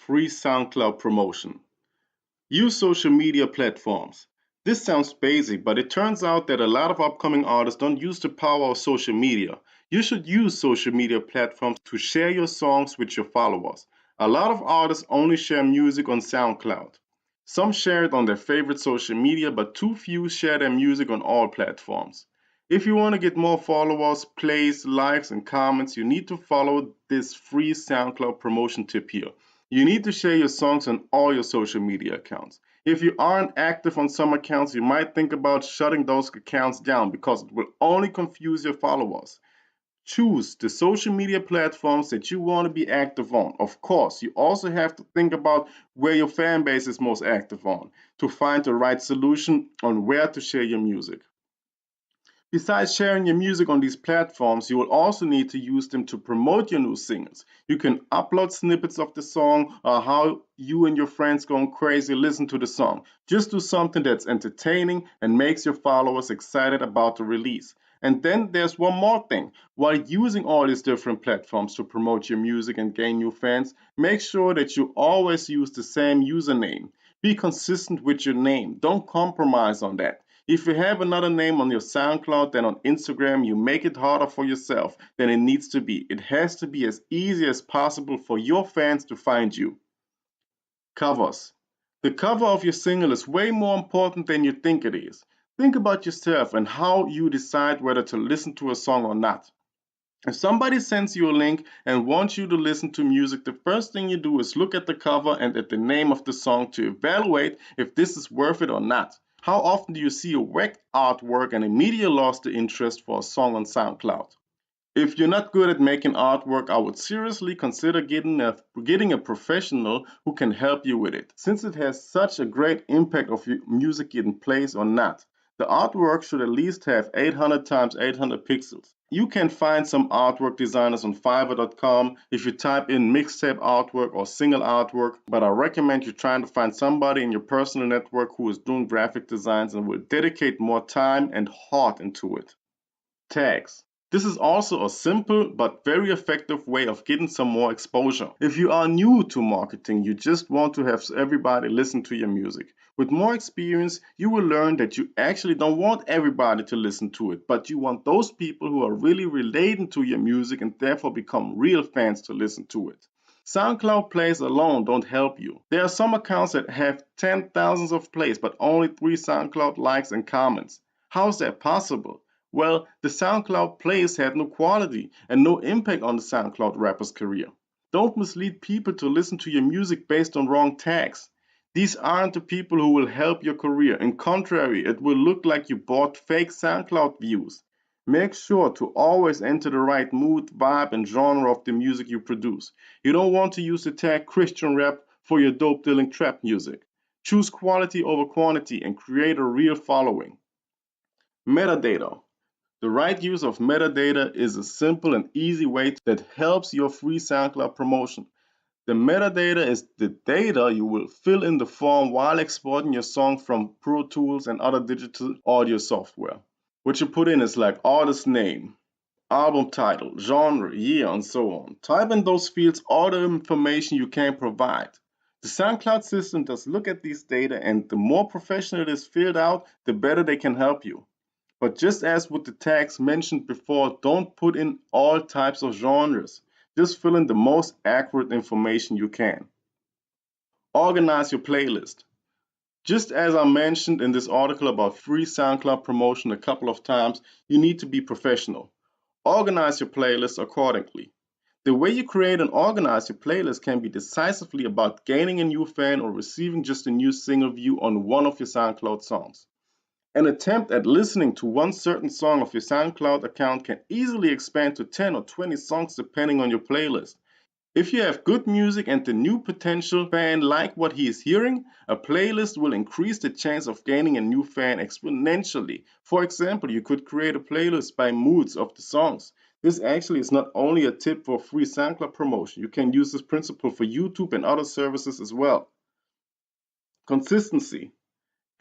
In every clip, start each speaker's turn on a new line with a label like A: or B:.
A: free SoundCloud promotion. Use social media platforms. This sounds basic, but it turns out that a lot of upcoming artists don't use the power of social media. You should use social media platforms to share your songs with your followers. A lot of artists only share music on SoundCloud. Some share it on their favorite social media, but too few share their music on all platforms. If you want to get more followers, plays, likes, and comments, you need to follow this free SoundCloud promotion tip here. You need to share your songs on all your social media accounts. If you aren't active on some accounts, you might think about shutting those accounts down because it will only confuse your followers. Choose the social media platforms that you want to be active on. Of course, you also have to think about where your fan base is most active on to find the right solution on where to share your music. Besides sharing your music on these platforms, you will also need to use them to promote your new singles. You can upload snippets of the song or how you and your friends going crazy listen to the song. Just do something that's entertaining and makes your followers excited about the release. And then there's one more thing. While using all these different platforms to promote your music and gain new fans, make sure that you always use the same username. Be consistent with your name. Don't compromise on that. If you have another name on your SoundCloud than on Instagram, you make it harder for yourself than it needs to be. It has to be as easy as possible for your fans to find you. Covers. The cover of your single is way more important than you think it is. Think about yourself and how you decide whether to listen to a song or not. If somebody sends you a link and wants you to listen to music, the first thing you do is look at the cover and at the name of the song to evaluate if this is worth it or not. How often do you see a whack artwork and immediately lost the interest for a song on SoundCloud? If you're not good at making artwork, I would seriously consider getting a professional who can help you with it, since it has such a great impact of your music getting plays or not. The artwork should at least have 800 times 800 pixels. You can find some artwork designers on Fiverr.com if you type in mixtape artwork or single artwork, but I recommend you trying to find somebody in your personal network who is doing graphic designs and will dedicate more time and heart into it. Tags. This is also a simple but very effective way of getting some more exposure. If you are new to marketing, you just want to have everybody listen to your music. With more experience, you will learn that you actually don't want everybody to listen to it, but you want those people who are really relating to your music and therefore become real fans to listen to it. SoundCloud plays alone don't help you. There are some accounts that have 10,000s of plays but only 3 SoundCloud likes and comments. How is that possible? Well, the SoundCloud plays had no quality and no impact on the SoundCloud rapper's career. Don't mislead people to listen to your music based on wrong tags. These aren't the people who will help your career. In contrary, it will look like you bought fake SoundCloud views. Make sure to always enter the right mood, vibe, and genre of the music you produce. You don't want to use the tag Christian rap for your dope dealing trap music. Choose quality over quantity and create a real following. Metadata. The right use of metadata is a simple and easy way that helps your free SoundCloud promotion. The metadata is the data you will fill in the form while exporting your song from Pro Tools and other digital audio software. What you put in is like artist name, album title, genre, year, and so on. Type in those fields all the information you can provide. The SoundCloud system does look at these data, and the more professional it is filled out, the better they can help you. But just as with the tags mentioned before, don't put in all types of genres. Just fill in the most accurate information you can. Organize your playlist. Just as I mentioned in this article about free SoundCloud promotion a couple of times, you need to be professional. Organize your playlist accordingly. The way you create and organize your playlist can be decisively about gaining a new fan or receiving just a new single view on one of your SoundCloud songs. An attempt at listening to one certain song of your SoundCloud account can easily expand to 10 or 20 songs depending on your playlist. If you have good music and the new potential fan like what he is hearing, a playlist will increase the chance of gaining a new fan exponentially. For example, you could create a playlist by moods of the songs. This actually is not only a tip for free SoundCloud promotion. You can use this principle for YouTube and other services as well. Consistency.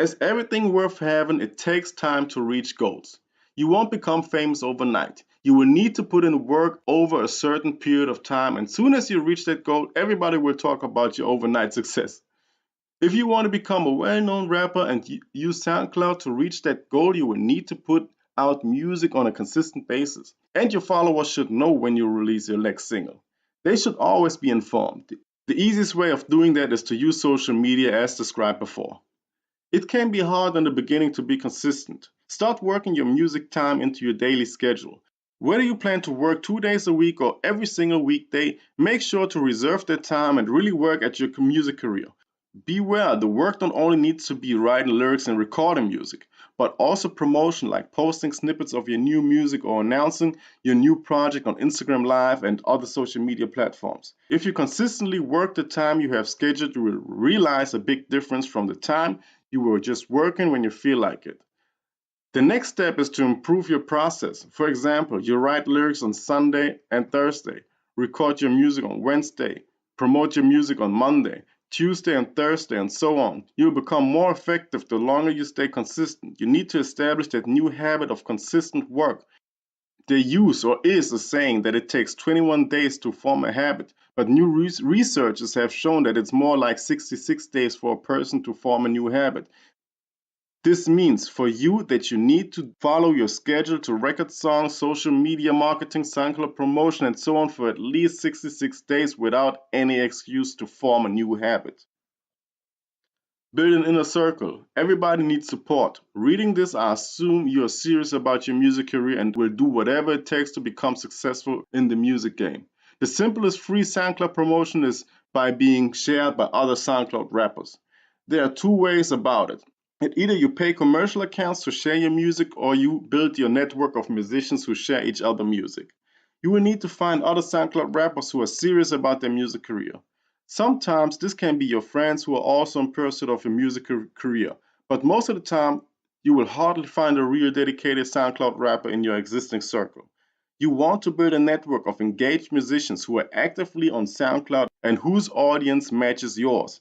A: As everything worth having, it takes time to reach goals. You won't become famous overnight. You will need to put in work over a certain period of time, and soon as you reach that goal, everybody will talk about your overnight success. If you want to become a well-known rapper and use SoundCloud to reach that goal, you will need to put out music on a consistent basis. And your followers should know when you release your next single. They should always be informed. The easiest way of doing that is to use social media as described before. It can be hard in the beginning to be consistent. Start working your music time into your daily schedule. Whether you plan to work 2 days a week or every single weekday, make sure to reserve that time and really work at your music career. Beware, the work not only needs to be writing lyrics and recording music, but also promotion like posting snippets of your new music or announcing your new project on Instagram Live and other social media platforms. If you consistently work the time you have scheduled, you will realize a big difference from the time you were just working when you feel like it. The next step is to improve your process. For example, you write lyrics on Sunday and Thursday, record your music on Wednesday, promote your music on Monday, Tuesday and Thursday, and so on. You'll become more effective the longer you stay consistent. You need to establish that new habit of consistent work. They use or is a saying that it takes 21 days to form a habit, but new researchers have shown that it's more like 66 days for a person to form a new habit. This means for you that you need to follow your schedule to record songs, social media marketing, SoundCloud promotion, and so on for at least 66 days without any excuse to form a new habit. Build an inner circle. Everybody needs support. Reading this, I assume you are serious about your music career and will do whatever it takes to become successful in the music game. The simplest free SoundCloud promotion is by being shared by other SoundCloud rappers. There are two ways about it. Either you pay commercial accounts to share your music or you build your network of musicians who share each other's music. You will need to find other SoundCloud rappers who are serious about their music career. Sometimes this can be your friends who are also in pursuit of a music career, but most of the time you will hardly find a real dedicated SoundCloud rapper in your existing circle. You want to build a network of engaged musicians who are actively on SoundCloud and whose audience matches yours.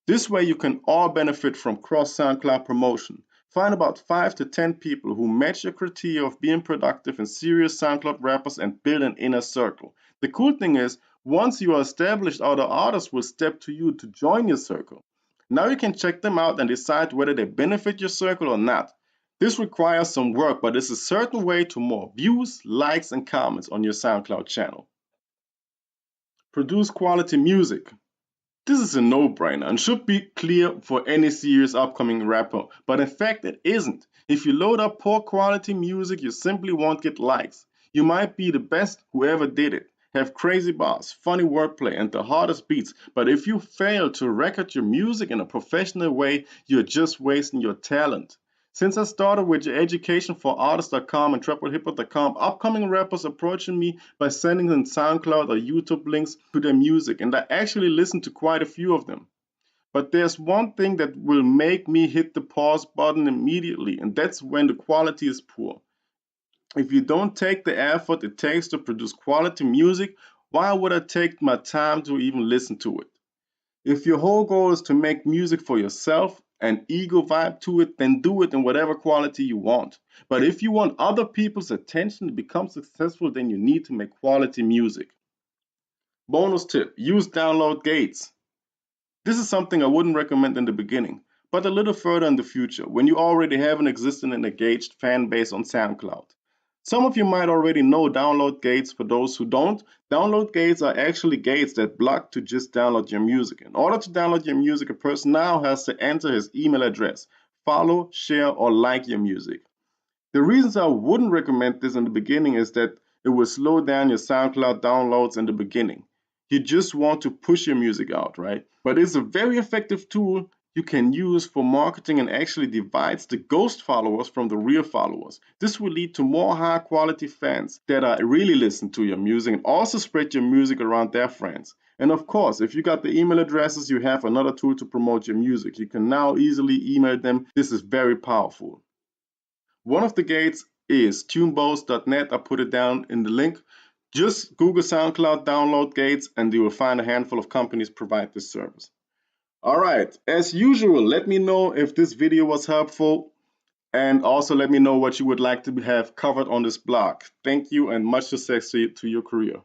A: This way you can all benefit from cross SoundCloud promotion. Find about 5 to 10 people who match your criteria of being productive and serious SoundCloud rappers and build an inner circle. The cool thing is, once you are established, other artists will step to you to join your circle. Now you can check them out and decide whether they benefit your circle or not. This requires some work, but it's a certain way to more views, likes, and comments on your SoundCloud channel. Produce quality music. This is a no-brainer and should be clear for any serious upcoming rapper, but in fact it isn't. If you load up poor quality music, you simply won't get likes. You might be the best whoever did it, have crazy bars, funny wordplay, and the hardest beats, but if you fail to record your music in a professional way, you're just wasting your talent. Since I started with educationforartists.com and trapwithhiphop.com, upcoming rappers approaching me by sending them SoundCloud or YouTube links to their music, and I actually listened to quite a few of them. But there's one thing that will make me hit the pause button immediately, and that's when the quality is poor. If you don't take the effort it takes to produce quality music, why would I take my time to even listen to it? If your whole goal is to make music for yourself, an ego vibe to it, then do it in whatever quality you want. But if you want other people's attention to become successful, then you need to make quality music. Bonus tip, use download gates. This is something I wouldn't recommend in the beginning, but a little further in the future, when you already have an existing and engaged fan base on SoundCloud. Some of you might already know download gates. For those who don't, download gates are actually gates that block to just download your music. In order to download your music, a person now has to enter his email address, follow, share, or like your music. The reasons I wouldn't recommend this in the beginning is that it will slow down your SoundCloud downloads in the beginning. You just want to push your music out, right? But it's a very effective tool you can use for marketing and actually divides the ghost followers from the real followers. This will lead to more high quality fans that are really listen to your music and also spread your music around their friends. And of course, if you got the email addresses, you have another tool to promote your music. You can now easily email them. This is very powerful. One of the gates is tunebos.net. I put it down in the link. Just Google SoundCloud download gates and you will find a handful of companies provide this service. Alright, as usual, let me know if this video was helpful. And also let me know what you would like to have covered on this blog. Thank you and much success to your career.